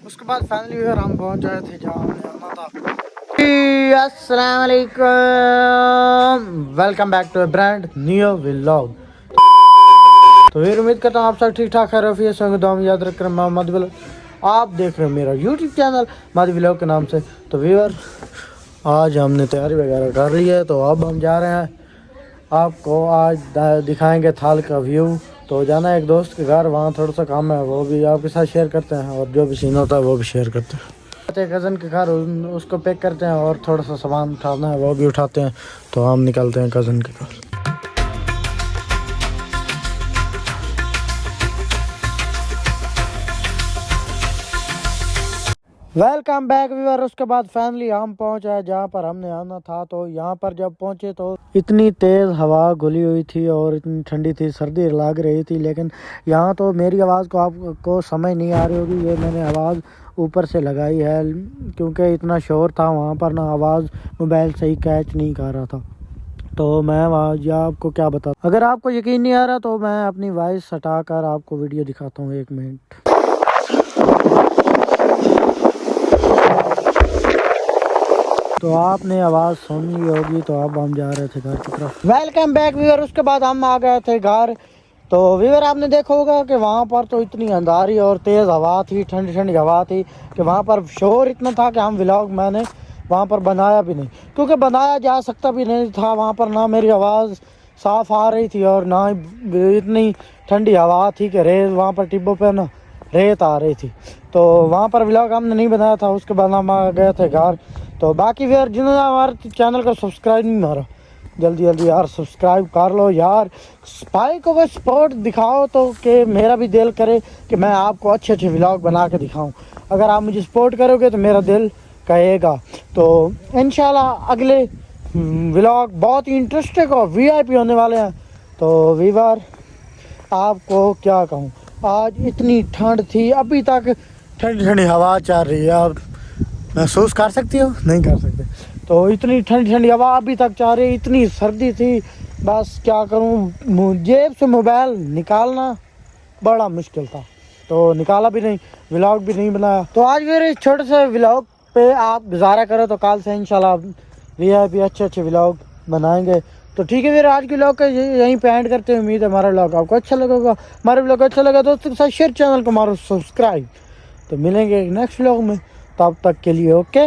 उसके बाद फाइनली हम पहुंच गए थे जहाँ हमें आना था। अस्सलाम वालेकुम, welcome back to a brand new vlog. तो फिर उम्मीद करता हूँ आप सब ठीक ठाक है। रफी संग दुआ में याद रख कर मैं मद व्लॉग, आप देख रहे हो मेरा यूट्यूब चैनल मद व्लॉग के नाम से। तो व्यूअर आज हमने तैयारी वगैरह कर ली है, तो अब हम जा रहे हैं, आपको आज दिखाएंगे थाल का व्यू। तो जाना है एक दोस्त के घर, वहाँ थोड़ा सा काम है, वो भी आपके साथ शेयर करते हैं, और जो भी सीन होता है वो भी शेयर करते हैं। कज़न के घर उसको पैक करते हैं, और थोड़ा सा सामान उठाना है वो भी उठाते हैं। तो हम निकलते हैं कज़न के घर। Welcome back viewer. उसके बाद फैमिली हम पहुंचे जहाँ पर हमने आना था। तो यहाँ पर जब पहुंचे तो इतनी तेज़ हवा घुली हुई थी और इतनी ठंडी थी, सर्दी लग रही थी। लेकिन यहाँ तो मेरी आवाज़ को आपको समझ नहीं आ रही होगी, ये मैंने आवाज़ ऊपर से लगाई है क्योंकि इतना शोर था वहाँ पर, ना आवाज़ मोबाइल सही कैच नहीं कर रहा था। तो मैं आज आपको क्या बता, अगर आपको यकीन नहीं आ रहा तो मैं अपनी वॉइस हटा कर आपको वीडियो दिखाता हूँ, 1 मिनट। तो आपने आवाज़ सुन ली होगी। तो अब हम जा रहे थे घर की तरफ। Welcome back viewer. उसके बाद हम आ गए थे घर। तो व्यूअर आपने देखा होगा कि वहाँ पर तो इतनी अंधारी और तेज़ हवा थी, ठंडी ठंडी हवा थी कि वहाँ पर शोर इतना था कि हम व्लॉग मैंने वहाँ पर बनाया भी नहीं, क्योंकि बनाया जा सकता भी नहीं था। वहाँ पर ना मेरी आवाज़ साफ़ आ रही थी और ना इतनी ठंडी हवा थी कि रेत वहाँ पर टिब्बों पर ना रेत आ रही थी। तो वहाँ पर व्लॉग हमने नहीं बनाया था। उसके बाद हम आ गए थे घर। तो बाकी फिर जिन्होंने हमारे चैनल को सब्सक्राइब नहीं मारा, जल्दी जल्दी यार सब्सक्राइब कर लो यार। भाई को बस सपोर्ट दिखाओ तो कि मेरा भी दिल करे कि मैं आपको अच्छे अच्छे व्लॉग बना के दिखाऊं। अगर आप मुझे सपोर्ट करोगे तो मेरा दिल कहेगा। तो इंशाल्लाह अगले व्लॉग बहुत ही इंटरेस्टिंग और वीआईपी होने वाले हैं। तो व्यूअर आपको क्या कहूँ, आज इतनी ठंड थी, अभी तक ठंडी ठंडी हवा चल रही है। आप महसूस कर सकती हो? नहीं कर सकते। तो इतनी ठंडी ठंडी हवा अभी तक चल रही, इतनी सर्दी थी, बस क्या करूं, जेब से मोबाइल निकालना बड़ा मुश्किल था। तो निकाला भी नहीं, व्लॉग भी नहीं बनाया। तो आज मेरे छोटे से व्लॉग पे आप गुजारा करो, तो कल से इंशाल्लाह वीआईपी अच्छे अच्छे व्लॉग बनाएंगे। तो ठीक है, फिर आज के व्लॉग का यहीं पे एंड करते हैं। उम्मीद है हमारा व्लॉग आपको अच्छा लगेगा। हमारे व्लॉग अच्छा लगा दोस्तों के साथ शेयर, चैनल को मारो सब्सक्राइब। तो मिलेंगे नेक्स्ट व्लॉग में, तब तक के लिए ओके।